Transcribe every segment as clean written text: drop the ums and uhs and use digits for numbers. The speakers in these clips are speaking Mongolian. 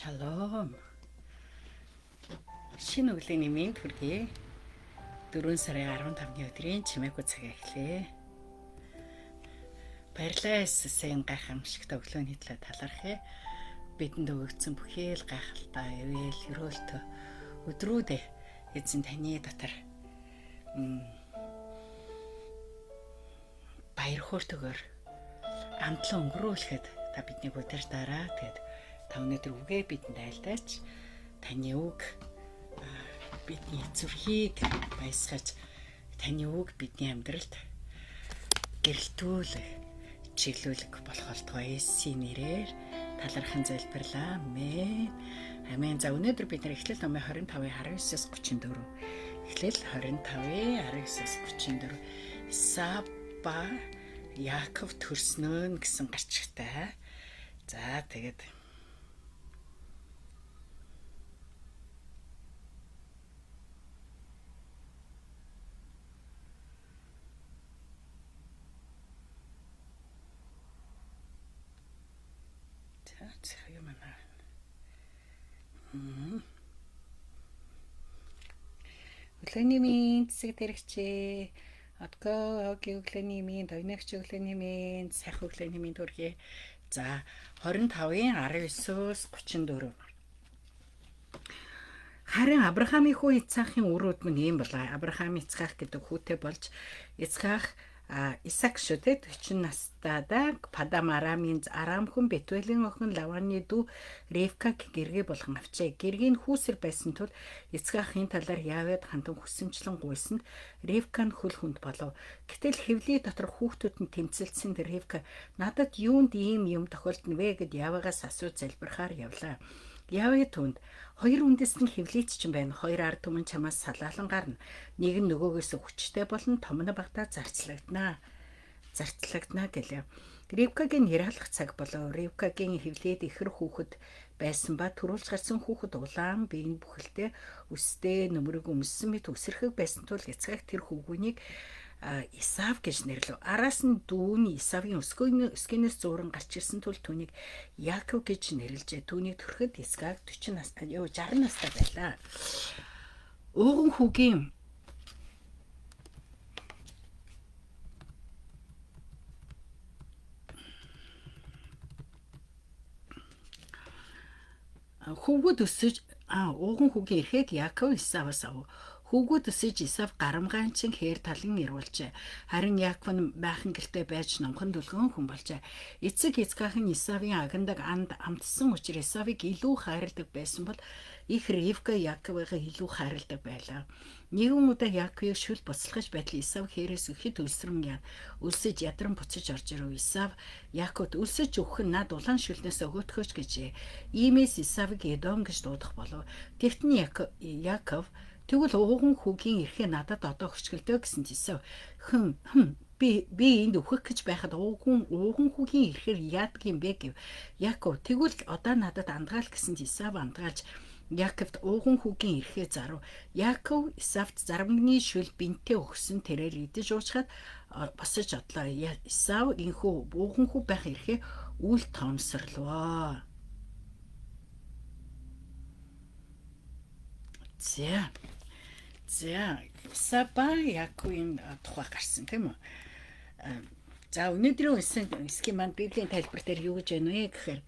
Шалом. Шинэ өглөөний мэнд хүргэе. 4 сарын 15-ны өдрийн чимээгүй цаг эхлэе. Баярлалаа эссэн гайхамшигт өглөөний төлөө талархъя. Бидэнд өгөгдсөн бүхэл гайхалтай ивэл өрөөлтөө өдрүүдээ эзэн таны дотор баяр хөөртэйгээр амтлан өнгөрүүлэхэд та биднийг удирж дараа. Тэгээд та өнөөдөр үгээ бидэнд айлтаач. Таны үг бидний зүрхийг баясгаж, таны үг бидний амьдралд гэрэлтүүлэх, чиглүүлэх болох болтугай Есүсийн нэрээр талархан залбирлаа. Амен. Амен. За өнөөдөр бид Эхлэл номын 25-ын 19-34. Эхлэл 25-ын 19-34. Исав ба Яаков төрснөө гэсэн гарчигтай. За тэгээд өглөөний минь цэцэг дэрэгчээ. Одгоо өглөөний минь, дойногч өглөөний минь, сайхан өглөөний минь төргий. За 25-ын 19-өөс 34. Харин Авраамийн хүү Ицхаахын өрөөд мөн ийм болоо. Авраам Ицхаах гэдэг хүүтэй болж Ицхаах Исаак шүтэ 40 настайдаа Падам Арамын Арам хүн Бетуэлийн охин Лаваны дүү Ривка гэргээ болгон авчээ. Гэргийн хүүсэр байсан тул Ицхаахын талаар Явед хандан хүсэмжлэн гуйсанд Ривка нь хөл хүнд болов. Гэтэл хэвлий дотор хүүхдүүд нь тэмцэлсэн Ривка надад юунд ийм юм тохиолдно вэ гэд Явагаас асууж залбирахаар явлаа. Явээ түнд хоёр үндэс нь хэвлийч ч юм байна. Хоёр ард түмэн чамаас салаалан гарна. Нэг нь нөгөөгөөс хүчтэй болон том нь багтаа зарцлагдана гэлээ. Ривкагийн нэр алах цаг болов. Ривкагийн хэвлээд ихэр хүүхэд байсан ба төрүүлж гарсан хүүхэд улаан биеийн бүхэлдээ өстэй нөмрөг өмссөн мэт өсөрхөг байсан тул Ицхаак тэр хүүгүйнийг Исав гэж нэрлэв. Араас нь дүүн Исавын өскөнөөс зууран гарч ирсэн тул түүнийг Яаков гэж нэрлэжээ. Түүнийг төрөхөд Ицхаак 60 настай байлаа. Ууган хүүгийн хүүгүүд өсөж ууган хүүгийн эрхийг Яаков Исаваас авав. Хүүгүүд өсөж Исав гарамгаанчин хээр талан ирүүлжээ. Харин Яаков нь байхан гэртээ байж номхон дүлгэн хүн болжээ. Эцэг Ицхаахын Исавын агандаг амтсан учраас Исавыг илүү хайрладаг байсан бол их Ривка Яаковыг илүү хайрладаг байлаа. Нэгэн удаа Яаковыг шүл буцалгаж байтал Исав хээрээс ихэд өлсөж ядран буцаж орж ирв. Исав Яаковд өлсөж өгөх нь над улаан шүлнээс өгөөтгөөч гэжээ. Иймээс Исавыг Эдом гэж дуудах болов. Тэгтэн Яаков тэгвэл ууган хүүгийн эрхээ надад одоо хөчгөлдөө гэсэн Исав би энд өөхөх гэж байхад ууган хүүгийн эрхээр яадаг юм бэ гэв. Яаков тэгвэл одоо надад андгаал гэсэн Исав андгаалж Яаковд ууган хүүгийн эрхээ зарав. Яаков Исавт зармагны шүл бинтээ өгсөн тэрээр идэж уучгаад босож одлоо. Исав инхүү ууган хүү байх эрхээ үл тоомсорлоо. За Исава Яаковын тухай гарсан тийм үү? За өнөөдрийн эсхийн манд Библийн тайлбар дээр юу гэж байна вэ гэхээр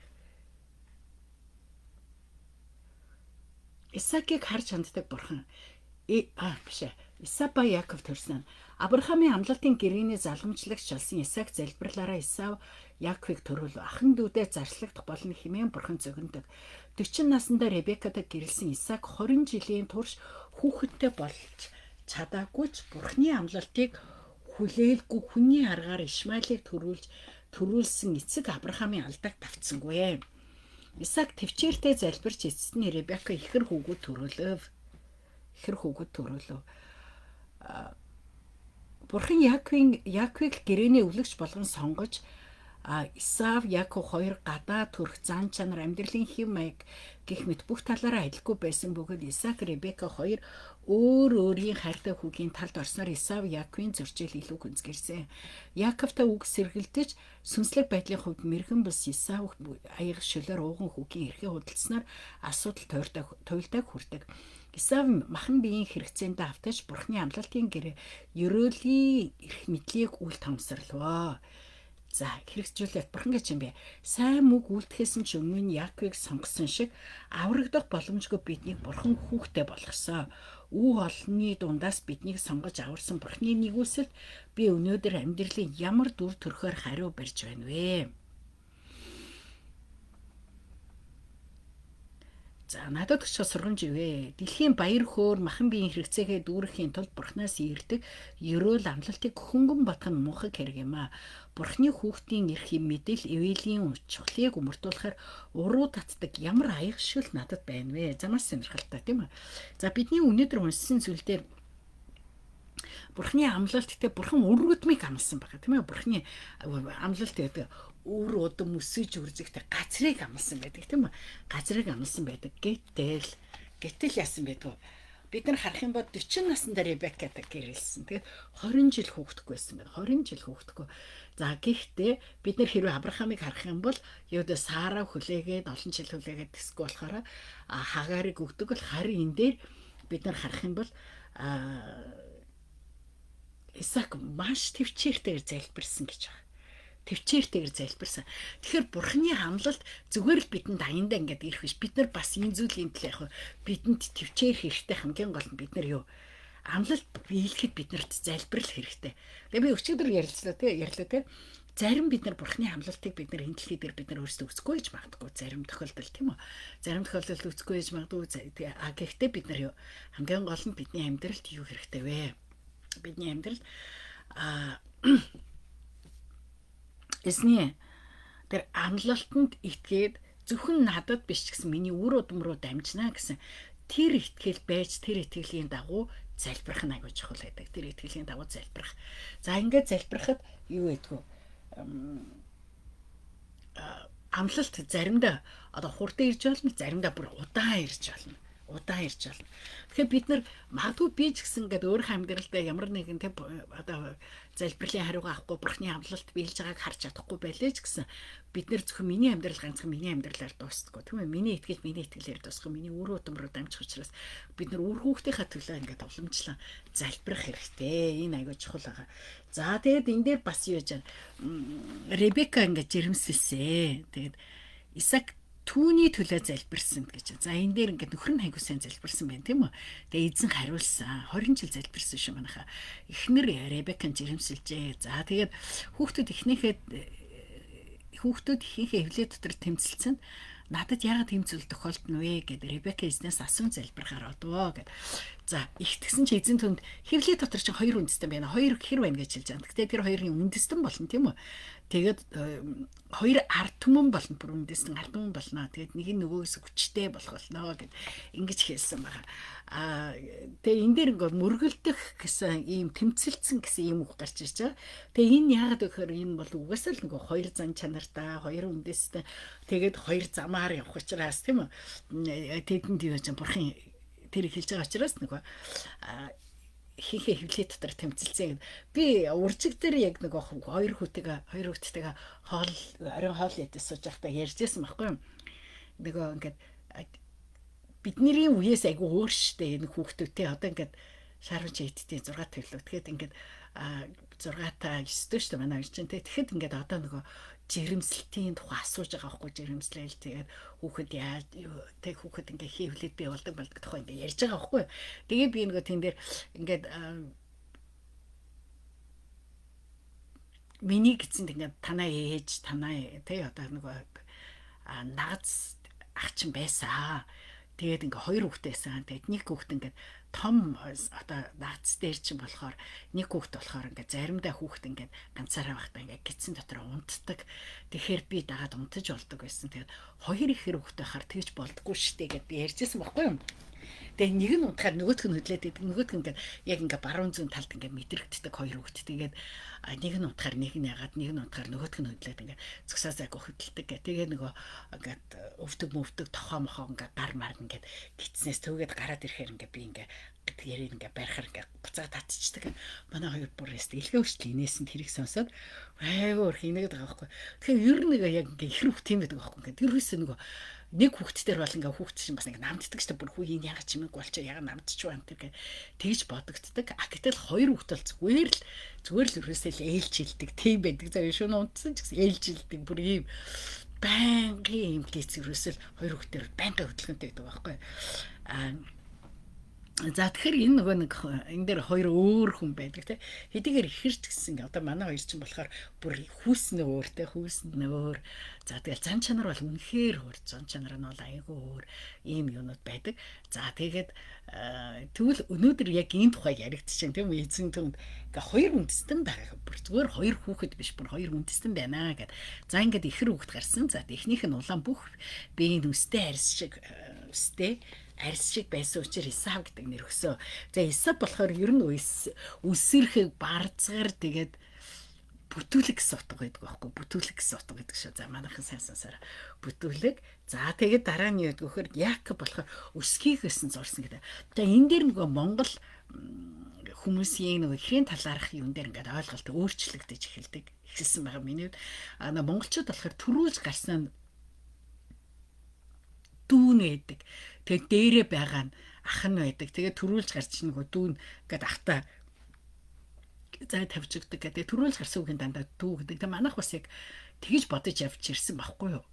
Исаакийг харж ханддаг бурхан Исав ба Яаков төрсөн. Авраамийн амлалтын гэрээний залгамжлагч болсон Исаак залбирлаараа Исав Яаковыг төрүүлв. Ахан дүүдээ зарчлагдах болно хэмээн бурхан зөгнөдөг. 40 наснда Ребекатай гэрэлсэн Исаак 20 жилийн турш хүүхэдтэй болж чадаагүй ч бурхны амлалтыг хүлээлгүй хүний аргаар Ишмаилыг төрүүлсэн эцэг Авраамийн алдааг давтсангүй. Исаак төвчээртэй залбирч эцэст нь Ребека ихэр хүүгүүд төрүүлв. Бурхан Яаковыг гэрээний өвлөгч болгон сонгож Исав Яаков хоёр гадаа төрх зан чанар амьдралын хэв маяг гэх мэт бүх талаараа адилгүй байсан бөгөөд Исаак Ребека хоёр өөрийн хайртай хүүгийн талд орсноор Исав Яаковын зөрчил илүү гүнзгийрсэн. Яаковтай үг сэргэлдэж сүнслэг байдлын хувьд мэрхэн бус Исав аяга шөлөөр ууган хүүгийн эрхээ худалдсанаар асуудал туйлдаг хүрдэг. Исав махан биеийн хэрэгцээнд автаж бурхны амлалтын гэрээ ерөөлийн эрх мэдлийг үл томсорлоо. За хэрэгжүүлээд бурхан гэж юм бэ. Сайн үг үлдэхээс нь ч өмнө нь Яаковыг сонгосон шиг аврагдах боломжгүй биднийг бурхан хүүхдээ болгосон. Үе олонний дундаас биднийг сонгож аварсан бурханы нэгүсэлд би өнөөдөр амьдралын ямар дүр төрхөөр хариу барьж байна вэ? За надад ч сургамж ивэ. Дэлхийн баяр хөөр махан биеийн хэрэгцээгээ дүүрэхийн тулд бурхнаас ирдэг ерөөл амлалтыг хөнгөн бодох нь муухай хэрэг юм а. Бурхны хүүхдийн эрхийн мэдэл эвэлийн чухлыг өмөртүүлэхээр уруу татдаг ямар аягшил надад байна вэ? Замаас сонирхолтой тийм үү? За бидний өнөөдөр уншсан зүйл дээр бурхны амлалт гэдэг бурхан өргөдмийг амласан байгаа тийм ээ. Бурхны амлалт гэдэг өөр удам өсөж үржихтэй газрыг амласан байдаг тийм үү? Газрыг амласан байдаг. Гэтэл яасан байдаг вэ? Бид нар харах юм бол 40 наснда Ребекка гэрэлсэн. Тэгээд 20 жил хүүхдэггүй байсан байна. 20 жил хүүхдэггүй. За гэхдээ бид нар хэрвээ Авраамыг харах юм бол Юуда Сара хүлээгээд олон жил хүлээгээд тэсгүй болохоор Хагарыг өгдөг бол харин энэ дээр бид нар харах юм бол Исаак маш төвчээртэйгээр залбирсан гэж байна. Төвчээртэйгээр залбирсан. Тэгэхээр бурхны амлалт зүгээр л бидэнд аяндаа ингээд ирэх биш. Бид нар бас энэ зүйлийн төлөө яг бидэнд төвчээр хэрэгтэй хамгийн гол нь бид нар юу амлалт биелэхэд биднэрт залбирал хэрэгтэй. Тэгээ би өчигдөр ярилцлаа тий. Зарим бид нар бурхны амлалтыг бид нар энэ дэлхий дээр бид нар өөрсдөө үзэхгүй гэж магадгүй зарим тохиолдолд тийм үү. Зарим тохиолдолд үзэхгүй гэж магадгүй. Гэхдээ бид нар юу хамгийн гол нь бидний амьдралд юу хэрэгтэй вэ? Бидний амьдрал эсний тэр амлалтанд итгээд зөвхөн надад биш гэсэн миний үр удам руу дамжнаа гэсэн тэр итгэл байж тэр итгэлийн дагуу залбирах нь аягүй чухал байдаг. Тэр итгэлийн дагуу залбирах. За ингээд залбирахад юу гэдгүү амлалт заримдаа одоо хурдан ирж болно, заримдаа бүр удаан ирж болно. Тэгэхээр бид нар магадгүй би ч гэсэн ингээд өөрийнхөө амьдралдаа ямар нэгэн одоо залбирлын хариугаа авахгүй бурхны амлалт биелж байгааг харж чадахгүй байлээ ч гэсэн бид нар зөвхөн миний амьдрал ганцхан миний амьдралаар дуустдаггүй тийм ээ. Миний итгэлээр дуусах, миний үр удам руу дамжих учраас бид нар үр хүүхдийнхээ төлөө ингээд уламжлан залбирах хэрэгтэй. Энэ аягүй чухал байгаа. За тэгээд энэ дээр бас юу яаж Ребекка ингээд жирэмсэлсэн. Тэгээд Исаак түүний төлөө залбирсан гэж. За энэ дээр ингээд нөхөр нь хайгуу сайн залбирсан байна тийм үү. Тэгээ эзэн хариулсан. 20 жил залбирсан шүү манайха. Эхнэр Ребеккан жирэмсэлжээ. За тэгээд хүүхдүүд ихнийхээ эвлээ дотор тэмцэлцэн надад яагаад тийм зүйл тохиолдно вэ гэд Ребекка эзнээс асуун залбирахаар одвоо гэд. За ихтгсэн чи эзэн түнд хэвлээ дотор чинь 2 үндэстэн байна. 2 хэр байна гэж хэлж байгаа. Гэтэ тэр 2-ын үндэстэн болно тийм үү. Тэгээд 2 ард түмэн болно. Бүр үндэстэн ард түмэн болно. Тэгээд нэг нь нөгөөс хүчтэй болох болно гэд ингэж хэлсэн байгаа. Тэгээ энэ дээр ингээ мөргөлдөх гэсэн ийм тэмцэлцэн гэсэн ийм үг гарч ирж байгаа. Тэгээ энэ яагаад гэхээр энэ бол угаасаа л нөгөө 2 зан чанартай 2 үндэстэн тэгээд 2 замаар явах учраас тийм үү. Тэдэнд юу ч бурхан тэр хэлж байгаа учраас нөгөө хинхээ хөвлөө дотор тэмцэлцээ. Би уржиг дээр яг нөгөө 2 хүүтэйгээ оройн хоол ядаж сууж байхдаа ярьжсэн байхгүй юу. Нөгөө ингээд бидний үеэс айгу өөр штэ энэ хүүхдүүдтэй одоо ингээд шаарвч эдтийн 6 төлөв. Тэгэхээр ингээд 6-9 штэ манай хоёр чинь тэгэхэд ингээд одоо нөгөө жирэмслтийн тухай асууж байгаа байхгүй жирэмслэл тэгээд хүүхэд яаж хүүхэд ингээ хийвлээд би болдог тухай ингээ ярьж байгаа байхгүй. Тэгээ би нөгөө тэн дээр ингээд миний гизэнд ингээ танаа ээж одоо нөгөө нагц ах чинь байсан. Тэгээд ингээ 2 хүүхэд байсан. Тэгээд нэг хүүхэд ингээ том одоо наац дээр чинь болохоор нэг хүүхэд болохоор ингээ заримдаа хүүхэд ингээ ганцаараа байхдаа ингээ гидсэн дотор унтдаг. Тэгэхээр би дагаад унтаж болдог байсан. Тэгээд 2 их хэрэг хүүхэд байхаар тэгж болдгоо штэ гэд би ярьжсэн байхгүй юу. Тэгээ нэг нь унтахаар нөгөөх нь хөдлөөд идэг. Нөгөөх нь ингээ яг ингээ баруун зүүн талд ингээ мэдрэгддэг 2 хүүхэд. Тэгээд нэг нь унтахаар нэг нь ягаад нэг нь унтахаар нөгөөх нь хөдлөөд ингээ цогсоос айгу хөдөлдөг гэ. Тэгээ нөгөө ингээд өвдөг тохоо мохоо ингээ гар мар ингээ гитснээс төвгээд гараад ирэхээр ингээ би ингээ гэдгээр ингээ барихаар ингээ буцаад татчихдаг. Манай хоёр бүрээс илгээ өчтөл инээс нь тэрийг сонсоод айгуур хийнэгээд байгаа байхгүй. Тэгэхээр ер нь яг ингээ их хүүхд тийм байдаг байхгүй. Ингээ тэрөөс нөгөө нэг хүүхдтэр бол ингээ хүүхд чинь бас ингээ намддаг ч бүр хүүгийн яга чимэг болчоо яга намдчих байна тэр тэгж бодогддаг. А гэтэл хоёр хүүхд бол зүгээр л ерөөсөө л ээлжилдэг тийм байдаг. За шөнө унтсан ч гэсэн ээлжилдэг бүр ийм байнгын юм гээц ерөөсөө хоёр хүүхдтэр байнгын хөдөлгөөнтэй байдаг байхгүй. За тэгэхээр энэ нөгөө нэг энэ дээр хоёр өөр хүн байдаг те хэдийгээр ихэрч гэсэн одоо манай хоёр чинь болохоор бүр хүүснээ өөр те хүүсэнд өөр за тэгэл зан чанар бол үнэхээр өөр зан чанар нь бол айгүй өөр ийм юмуд байдаг. За тэгээд тэгвэл өнөөдөр яг энэ тухай яригдчихээн тийм үү эзэн түнд ингээ хоёр үндэстэн байгаа бүр зүгээр хоёр хүүхэд биш бүр хоёр үндэстэн байна гэд. За ингээд ихэр хүүхэд гарсан. За эхнийх нь улаан бүх биеийн үстэй арьс шиг үстэй арьс шиг байсан учраас Исав гэдэг нэр өгсөн. За Исав болохоор ер нь үсэрхэг барцгаар тэгээд бүтүүлэг гэсэн утга байдаг байхгүй бүтүүлэг гэсэн утга гэдэг шүү. За манайхан сайн сансараа бүтүүлэг. За тэгээд дараа нь юу гэхээр Яаков болохоор өсгийг гэсэн зурсан гэдэг. За энэ дээр нөгөө Монгол хүмүүсийн нөгөө ихийн талаарх юм дээр ингээд ойлголт өөрчлөгдөж эхэлдэг. Эхэлсэн байгаа миний хувьд. Монголчууд болохоор төрүүлж гарсан дүүн байдаг. Тэгээд дээрээ байгаа нь ах нь байдаг. Тэгээд төрүүлж гарч нөгөө дүүн гэдэг ахта зай тавьчихдаг гэдэг. Төрүүлж гарсан үгийн дандаа дүү гэдэг. Тэгээд манайх бас яг тэгж бодож явж ирсэн байхгүй юу?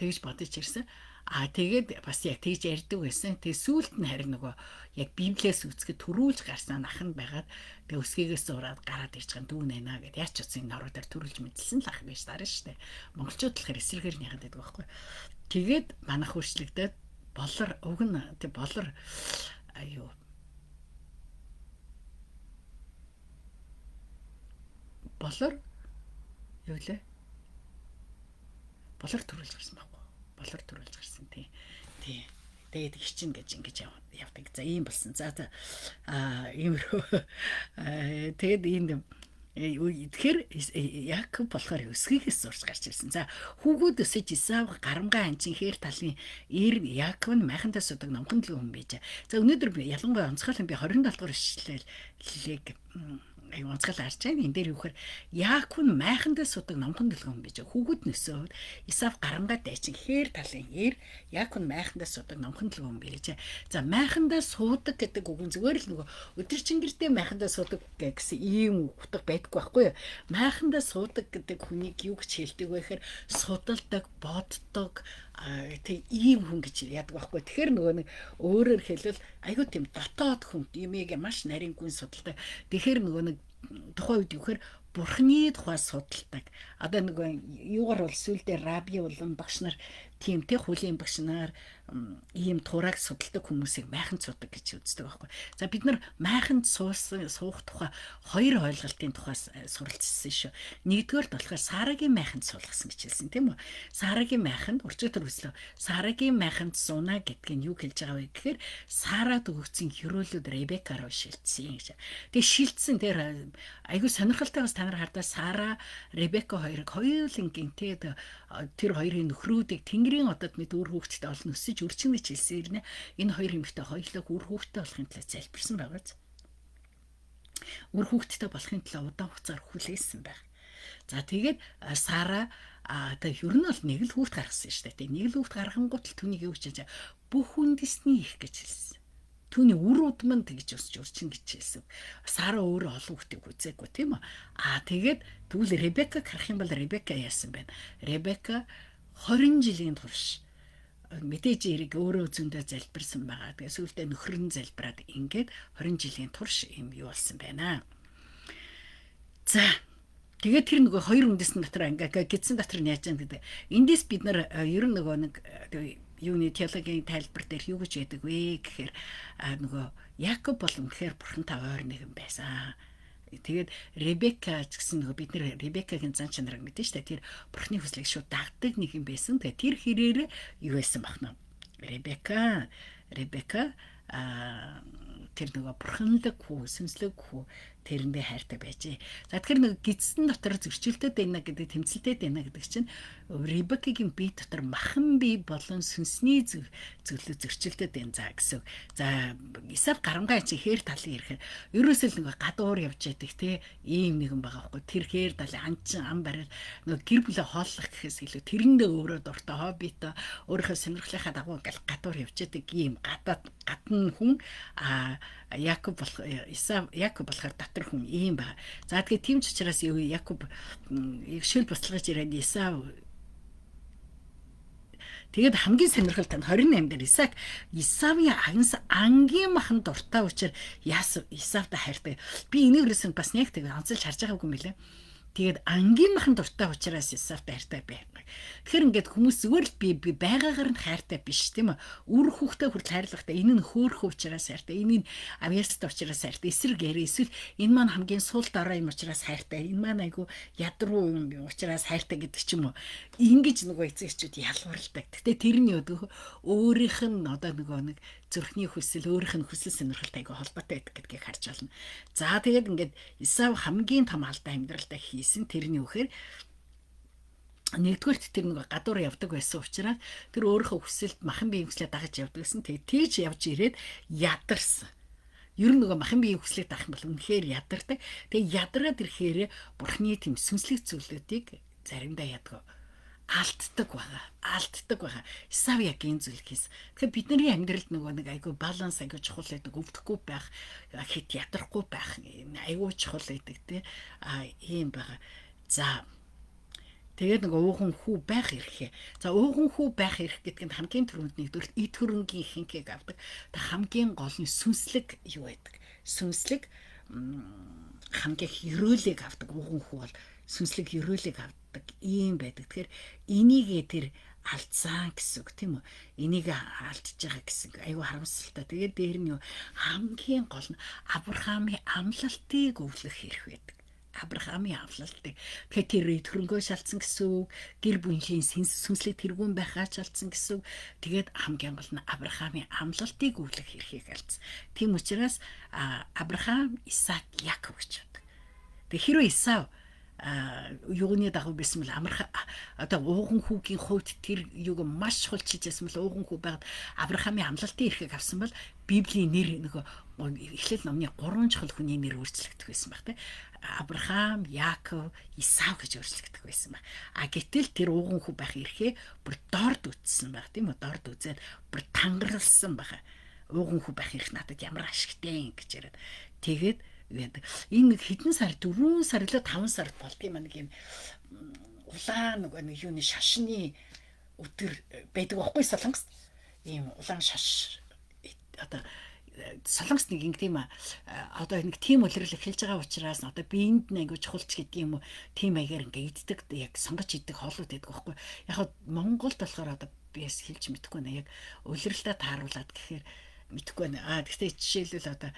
Тэгж бодож ирсэн. Тэгээд бас яг тэгж ярьдаг байсан. Тэгээд сүүлд нь харин нөгөө яг Библиэс үзэхэд төрүүлж гарсан ах нь байгаад тэгээд өсгийгээс ураад гараад ирж байгаа дүүн байна гэд яач утсан энэ ороо дээр төрүүлж мэдсэн л ах биш дараа штэ. Монголчууд болохоор эсэргээр нь яхад байдаг байхгүй юу? Тэгээд манайх хурцлагдаад болор уг нь тэг болор аюу болор юу лээ болор төрүүлж гарсан байхгүй болор төрүүлж гарсан тий тэгээд хичин гэж ингэж явдаг. За ийм болсон. За иймэрхүү тэгээд энэ тэгэхээр Яаков болохоор өсгийгээс сурч гарч ирсэн. За хүүгүүд өсөж Исав гарамгаа анчин хээр талын ир Яаков нь майхандаа судаг номхон төлөв хүн байж. За өнөөдөр ялангуяа онцгойлон би 27 дугаар ишлэлийг онцгойл харж байгаа. Энэ дээр юу гэхээр Яаков нь майхандаа судаг номхон төлөв хүн байж. Хүүгүүд нөсөөд Исав гарамгаа дайчин хээр талын ир Яаков нь майхандаа судаг номхон төлөв хүн байж. За майхандаа суудаг гэдэг үг нь зүгээр л нөгөө өдөржингэрдээ майхандаа суудаг гэсэн ийм утга байдаггүй байхгүй юу? Майхандаа суудаг гэдэг хүнийг юу гэж хэлдэг вэ гэхээр судалдаг, боддог тэг ийм хүн гэж яадаг байхгүй. Тэгэхээр нөгөө нэг өөрөөр хэлбэл айгүй тийм дотоод хүн юмыг маш нарийн гүн судалдаг. Тэгэхээр нөгөө нэг тухайн үед юу гэхээр Бурхны тухай судалдаг. Одоо нөгөө юугаар бол сүлдээ раби болон багш нар тийм те хулийн багш нар ийм тураг судалдаг хүмүүсийг майханд суудаг гэж үздэг байхгүй. За бид нар майханд суух тухай хоёр ойлголтын тухай суралцсан шүү. Нэгдүгээр нь болохоор Сарагийн майханд суулгасан гэж хэлсэн тийм үү? Сарагийн майханд урчигтөр үслөө. Сарагийн майханд сууна гэдг нь юу хэлж байгаа вэ гэхээр Сарад өгсөн хөрөөлөд Ребекараа шилжсэн гэж. Тэгээ шилжсэн тэр айгүй сонирхолтой бас та нар хардаа Сара, Ребека хоёрыг хоёулангийн тэр хоёрын нөхрүүдийг Тэнгэрийн одод мэд үр хүүхэдтэй олон өсөж үрчин гэж хэлсэн ирнэ. Энэ хоёр эмэгтэй хоёулаа үр хүүхэдтэй болохын тулд залбирсан байгааз. Үр хүүхэдтэй болохын тулд удаан хугацаар хүлээсэн байх. За тэгээд Сара тэг ер нь бол нэг л хүүхэд гаргасан шүү дээ. Нэг л хүүхэд гаргангуут л түүнийг юу гэж бүх үндэсний их гэж хэлсэн. Түүний үр удам нь тэгж өсч урчин гэж хэлсэн. Сара өөрөө олон хүүхдийг үзээгүй тийм үү? Тэгээд тэгвэл Ребекаг харах юм бол Ребека яасан байна? Ребека 20 жилийн турш мэдээж эрэг өөрөө зөндөө залбирсан байгаа. Тэгээ сүүлдээ нөхөр нь залбираад ингээд 20 жилийн турш юм юу болсон байна. За тэгээд тэр нөгөө хоёр үндэстэн дотор ингээ гидсэн дотор нь яаж байгаа гэдэг. Эндээс бид нар ер нь нөгөө нэг юуны теологийн тайлбар дээр юу гэж яддаг вэ гэхээр нөгөө Яаков бол үнэхээр бурхантай ойр нэгэн байсан. Тэгээд Ребека ч гэсэн нөгөө бид нэр Ребекагийн зан чанарыг мэдэн штэ тэр бурхны хүслийг шууд дагдаг нэг юм байсан. Тэгээд тэр хэрээр юу байсан бахна. Ребека тэр нөгөө бурханлаг хүү, сүнслэг хүү тэрэндээ хайртай байжээ. За тэгэхээр нэг гидсэн дотор зөрчилдөд байна гэдэг тэмцэлтэй байна гэдэг чинь Ребекагийн бие дотор махан бие болон сүнсний зөвлөлт зөрчилдөд байна за гэсэн. За Исав гарамгай чи хээр талын ирэхээр ерөөсөө нэг гадуур явж яддаг те ийм нэгэн байгаа байхгүй. Тэр хээр талын анчин ам барил нэг гэр бүлээ хооллох гэхээс илүү тэрэндээ өөрөө дуртай хоббито өөрийнхөө сонирхлынхаа дагуу гадуур явж яддаг ийм гадна хүн Якоб болохоор дотор хүн ийм байна. За тэгээ тийм ч учраас Якоб шил буцалгаж ирээд Исав тэгээд хамгийн сонирхолтой нь 28 дээр Исавын агнас ангийн махан дуртай учраас Исавтай хайртай. Би энийг ерөөсөн бас яг тэг онцолж харж байгаагүй юм билээ. Тэгээд ангийн махан дуртай учраас Исавтай хайртай байна. Тэгэхээр ингээд хүмүүс зүгээр л би байгаагаар нь хайртай биш тийм үү? Үр хүүхдээ хүртэл хайрлахтай. Энэ нь хөөрхөн учраас хайртай. Энэ нь авьяастай учраас хайртай. Эсрэг ярэ эсвэл энэ маань хамгийн суул дараа юм учраас хайртай. Энэ маань айгу ядруу юм учраас хайртай гэдэг ч юм уу. Ингэж нөгөө эцэг эхчүүд ялварладаг. Гэтэ тэр нь өөрийнх нь одоо нэг зүрхний хүсэл өөрийнх нь хүсэл сонирхолтой айгу холбоотой байдаг гэдгийг харж байна. За тэгээд ингээд Исав хамгийн том алдаа амьдралдаа хийсэн тэрний үхээр нэгдүгээрт тэр нэг гадуур явдаг байсан учраас тэр өөрийнхөө хүсэлд махан биеийн хүслээ дагаж явдаг гэсэн. Тэгээд тийж явж ирээд ядарсан. Ер нь нөгөө махан биеийн хүслийг дагах юм бол үнэхээр ядардаг. Тэгээд ядраад ирэхээр бурхны тэм сүнслэг зүйлүүдийг заримдаа яддаг алддаг байгаа. Исав яг энэ зүйл хийсэн. Тэгэхээр бидний амьдралд нөгөө нэг айгүй баланс айгүй чухал байдаг. Өвдөхгүй байх, хит ядрахгүй байх айгүй чухал байдаг тий. Ийм байгаа. За тэгээд нэг ууган хүү байх эрхээ. За ууган хүү байх эрх гэдэг нь хамгийн түрүүнд нэгдүгээр эд хөрөнгийн ихэнхийг авдаг. Тэг хамгийн гол нь сүнслэг юу байдаг? Сүнслэг хамгийн хөрөөлийг авдаг ууган хүү бол сүнслэг хөрөөлийг авдаг ийм байдаг. Тэгэхээр энийгээ тэр алдсан гэсэн үг тийм үү? Энийг алдчихж байгаа гэсэн айгүй харамсалтай. Тэгээд дээр нь хамгийн гол нь Авраамийн амлалтыг өвлөх хэрэг байдаг. Авраамийн амлалтыг. Тэгэхээр тэр төрөнгөө шалцсан гэсэн үг, гэр бүлийн сүнслэг тэргүүн байхаа шалцсан гэсэн үг. Тэгээд хамгийн гол нь Авраамийн амлалтыг өвлөх хэрхийг алдсан. Тийм учраас Авраам, Исаак, Яков гэж байдаг. Тэгээд хэрвээ Исав юуны дагуу байсан бол одоо ууган хүүгийн хувьд тэр юуг маш хулчиж байсан бол ууган хүү байгаад Авраамийн амлалтын эрхийг авсан бол Библийн нэр нөгөө Эхлэл номны 3 чухал хүний нэр өөрчлөгдөх байсан баг тийм. Авраам, Яаков, Исав гэж өөрчлөгдөх байсан баг. Гэтэл тэр ууган хүү байх эрхээ бүр дорд үтсэн баг тийм үү? Дорд үзээд бүр тангарлсан баг. Ууган хүү байх эрх надад ямар ашигтай гэж яриад тэгээд энэ хэдэн сар 4 сар или 5 сар болдгийм нэг юм улаан нэг юуны шашны өдөр байдаг байхгүй Солонгост ийм улаан шаш одоо Солонгост нэг тийм одоо нэг тийм улирал эхэлж байгаа учраас одоо биеинд нэг чухалч гэдэг юм уу тийм маягаар ингээ иддэг яг сонгож иддэг хоолууд байдаг байхгүй яг Монголд болохоор одоо би яс хэлж мэдэхгүй нэ яг улиралдаа тааруулаад гэхээр мэдэхгүй нэ гэхдээ жишээлбэл одоо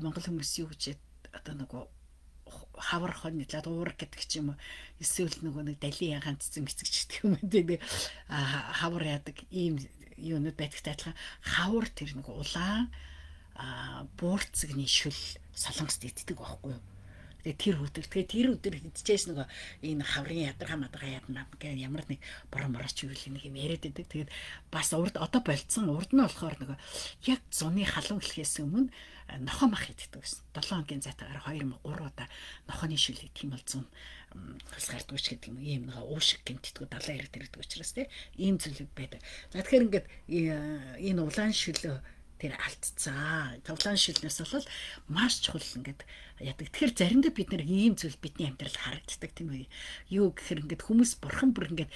монгол хүмүүс юу гэж одоо нөгөө хавар хоньлаад уурах гэдэг ч юм уу эсвэл нөгөө нэг далийн ганцсан эцэгч гэдэг юм дээ хавар яадаг ийм юунууд байдагтай адилхан хавар тэр нэг улаан буурцгийн шүл Солонгост иддэг байхгүй юу. Тэгээ тэр өдөр хэдчихээс нөгөө энэ хаврын ядаргаа яадна гэх ямар нэг борооч юу нэг юм яриад байдаг. Тэгээд бас одоо болцсон урд нь болохоор нөгөө яг зуны халуун эхлэхээс өмнө нохоо мах иддэг байсан. 7 хоногийн зайтаагаар 2-3 удаа нохооны шүлэг тийм бол зун хасгаардаг ч гэдэг юм ийм нэг уушиг гэмтдэггүй далайн ирээд ирдэг учраас тийм ийм зүйлүүд байдаг. За тэгэхээр ингээд энэ улаан шүлөө тэр алдцаа. Улаан шүлнээс бол маш чухал ингээд яадаг. Тэгэхээр заримдаа бид нэр ийм зүйл бидний амьдралд харагддаг тийм үү? Юу гэхээр ингээд хүмүүс бурхан бүр ингээд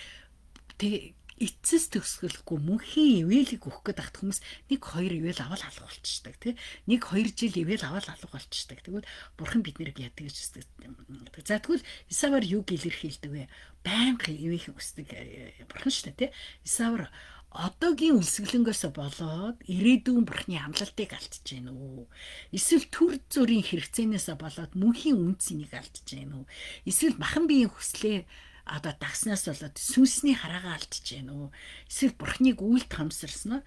эцэс төгсгөлгүй мөнхийн ивэлийг өгөх гээд ахт хүмүүс 1-2 ивэл авал алга болчихдаг тийм 1-2 жил ивэл авал алга болчихдаг. Тэгвэл бурхан биднийг яадаг гэж үздэг. За тэгвэл Исавар юу илэрхийлдэг вэ? Байнга ивэх өсдөг бурхан шүү дээ тийм. Исавар одоогийн үлсгэлэнгээс болоод ирээдүйн бурхны амлалтыг алдчихж гэнэ үү? Эсвэл төр зүрийн хэрэгцээнээс болоод мөнхийн үнцнийг алдчихж гэнэ үү? Эсвэл махан биеийн хүслээ одоо дагснаас болоод сүнсний хараагаа алдчихж гэнэ үү? Эсвэл бурхныг үл тамсарснаа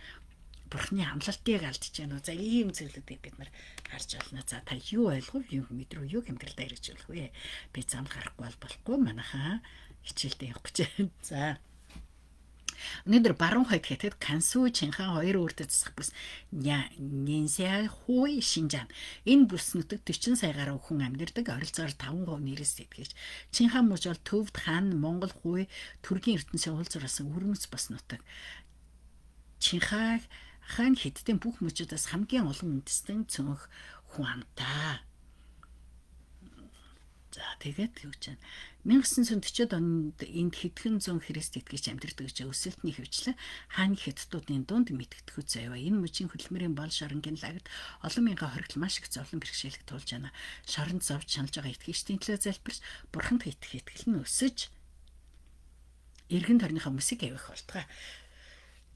Бурхны амлалтыг алдж байна уу? За ийм зүйлүүдийг бид нар харж байна. За та юу ойлгов, юу мэдрүү, юу амьдралдаа хэрэгжүүлэх вэ? Би зам гарахгүй болохгүй манайхаа хичээлдээ явах гэж байна. За өнөөдөр баруун хойд хэтэд Кансу Чинхан хоёр үрдэ засах бүс Нинсяй Хуй Шинжаан энэ бүс нутагт 40 сая гаруй хүн амьдардаг, ойролцоогоор 5% нэрээс сэтгэж Чинхан мужид Төвд хаан Монгол Хуй төргийн ертөнцийн уулзруулсан өрмөц бас нутаг. Чинхаг хаан хэдтэн бүх мужуудаас хамгийн олон үндэстэн цонх хүн амтаа. За тэгээд юу ч 1940-од онд энд хэдхэн зуун христ итгэж амьдардаг гэж өсөлтний хөвчлэн хааны хятадуудын дунд мэдгэдэггүй заяа. Энэ мужийн хөдөлмөрийн бол шоронгийн лагерт олон мянган хоригдол маш их зовлон бэрхшээлд тулж байна. Шоронд зовж шаналж байгаа итгэгчдийн төлөө залбирч бурханд итгэх итгэл нь өсөж эргэн тойрныхаа хүмүүсийг авих болтугай.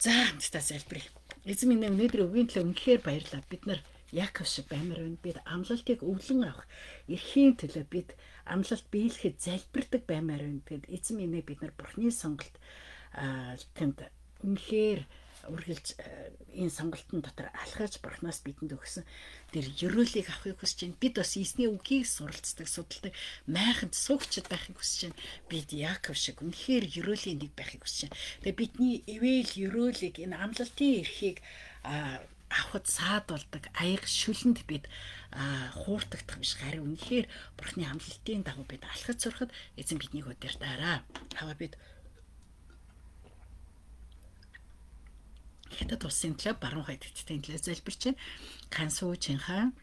За хамтдаа залбирая. Эзэн минь өнөөдөр өвгийн төлөө үнэхээр баярлалаа. Бид нар Яков шиг баймар байна. Бид амлалтыг өвлөн авах эрхийн төлөө бид амлалт биелэхэд залбирдаг баймар байна. Тэгэд эзэн минь бид нар Бурхны сонголт тэнд үнэхээр үргэлж энэ сонголтын дотор алхаж Бурхнаас бидэнд өгсөн тэр ерөөлийг авахыг хүсэж байна. Бид бас эзний үгийг суралцдаг, судалдаг, майханд суугчд байхыг хүсэж байна. Бид Яков шиг үнэхээр ерөөлийн нэг байхыг хүсэж байна. Тэгээ бидний эвэл ерөөлийг энэ амлалтын эрхийг авахд саад болдог аяг шүлэнд бид хуурдагдах биш харин үнэхээр Бурхны амлалтын дагуу бид алхаж сурахад эзэн биднийг удирдаарай. Хаваа бид хятад улсын төлөө баруун хойд хэдтийн төлөө залбирч байна. Кансу Чинхан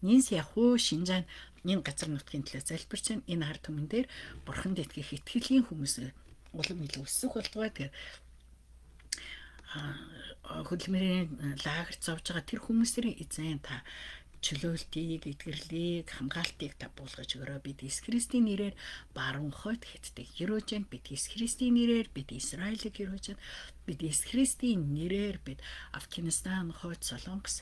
Нинсяй Хуй Шинжаан энэ газар нутгийн төлөө залбирч байна. Энэ ард түмэн дээр Бурханд итгэх итгэлийн хүмүүс улам илүү өсөх болтугай. Тэгэхээр хөдөлмөрийн лагерт зовж байгаа тэр хүмүүсийн эзэн та чөлөөлтийг, эдгэрлийг, хамгаалтыг та буулгаж өгөрөө. Бид Иесус Христийн нэрээр баруун хойд хэдтийг ерөөж байна. Бид Иесус Христийн нэрээр бид Израилийг ерөөж байна. Бид Иесус Христийн нэрээр бид Афганистан, хойд Солонгос,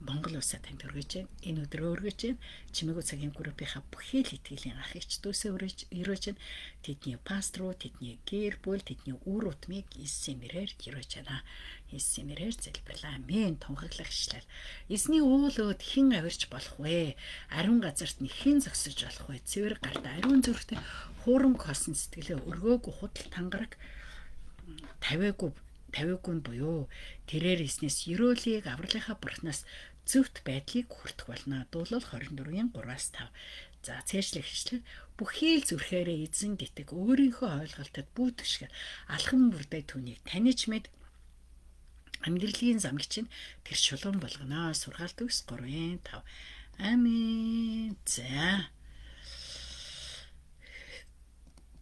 Монгол улсаа танд өргөж байна. Энэ өдрөө өргөж байна. Чимээгүй цагийн группийнхаа бүхий л итгэлийн ах эгч дүүсээ өрөөж байна. Тэдний пасторуу, тэдний гэр бүл, тэдний үр удмыг Иесусийн нэрээр өрөөж байна. Иесусийн нэрээр залбирлаа. Амен. Тунхаглах ишлэл. Эзний уулууд хэн авирч болох вэ? Ариун газарт нь хэн зогсож болох вэ? Цэвэр гарт ариун зүрхтэй хуурамг хосон сэтгэлээ өргөөгүй худал тангараг тавиагүй нь буюу тэрээр эснээс ерөөлийг авралынхаа Бурхнаас зөвхт байдлыг хүртэх болно. Дуулал 24-ийн 3-5. За цээжлэх хичлэг бүхий л зүрхээрээ эзэн дитэг өөрийнхөө ойлголтод бүүтгэшгээр алхам бүрдээ түүнийг таньж мэд амьдралын замыг чинь тэр шулуун болгоно. Сургаалт төгс 3-5. Амен.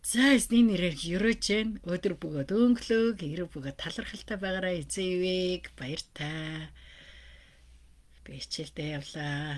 За эзний нэрээр ерөөж байна. Өдөр бөгөөд өнгөлөг, эрэг бөгөөд талархалтай байгаараа эзэн ивэг баяртай. Би хичээлдээ явлаа.